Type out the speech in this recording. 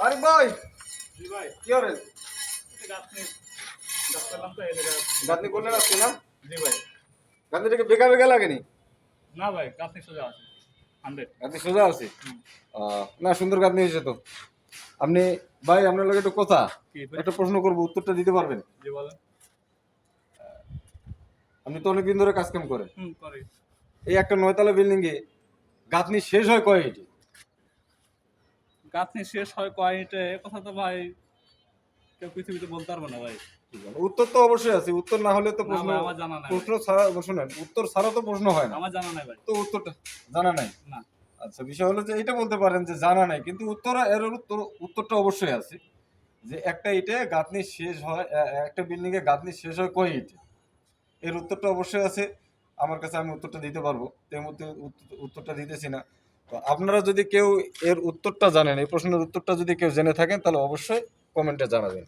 আরিফ ভাই জি ভাই, কি করেন? গাঁথনি গাছ করলাম তো এই জায়গায়। গাঁথনি করলেন আজকে না? জি ভাই। গাঁথনিটাকে বেকা বেকা লাগেনি? না ভাই, গাঁথনি সোজা আছে 100। গাঁথনি সোজা আছে? হুম। না, সুন্দর গাঁথনি হয়েছে তো। আপনি ভাই, আপনার লগে একটু কথা, কি ভাই? একটা প্রশ্ন করবো, উত্তরটা দিতে পারবেন? জি বলেন। আপনি তো অনেকদিন ধরে কাজ কাম করেন, করি। এই একটা 9 তলা বিল্ডিং এ গাঁথনি শেষ হয় কয় ইটে? গাঁথনি শেষ হয় কয় ইটে, এ কথা তো ভাই কেউ পৃথিবীতে বলতে পারবে না ভাই। উত্তর তো অবশ্যই আছে, উত্তর না হলে তো না প্রশ্ন, ভাই, আমার জানা নাই প্রশ্ন ভাই। ছাড়া শুনেন, উত্তর ছাড়া তো প্রশ্ন হয় না। আমার জানা নাই ভাই। তো উত্তরটা জানা নাই? না। আচ্ছা, বিষয় হলো যে এটা বলতে পারেন যে জানা নাই, কিন্তু উত্তরটা অবশ্যই আছে, যে একটা ইটে গাঁথনি শেষ হয়, একটা বিল্ডিং এ গাঁথনি শেষ হয় কয় ইটে? এর উত্তরটা অবশ্যই আছে আমার কাছে, আমি উত্তরটা দিতে পারবো। এর মধ্যে উত্তরটা দিতেছি না। তো আপনারা যদি কেউ এর উত্তরটা জানেন, এই প্রশ্নের উত্তরটা যদি কেউ জেনে থাকেন, তাহলে অবশ্যই কমেন্টে জানাবেন।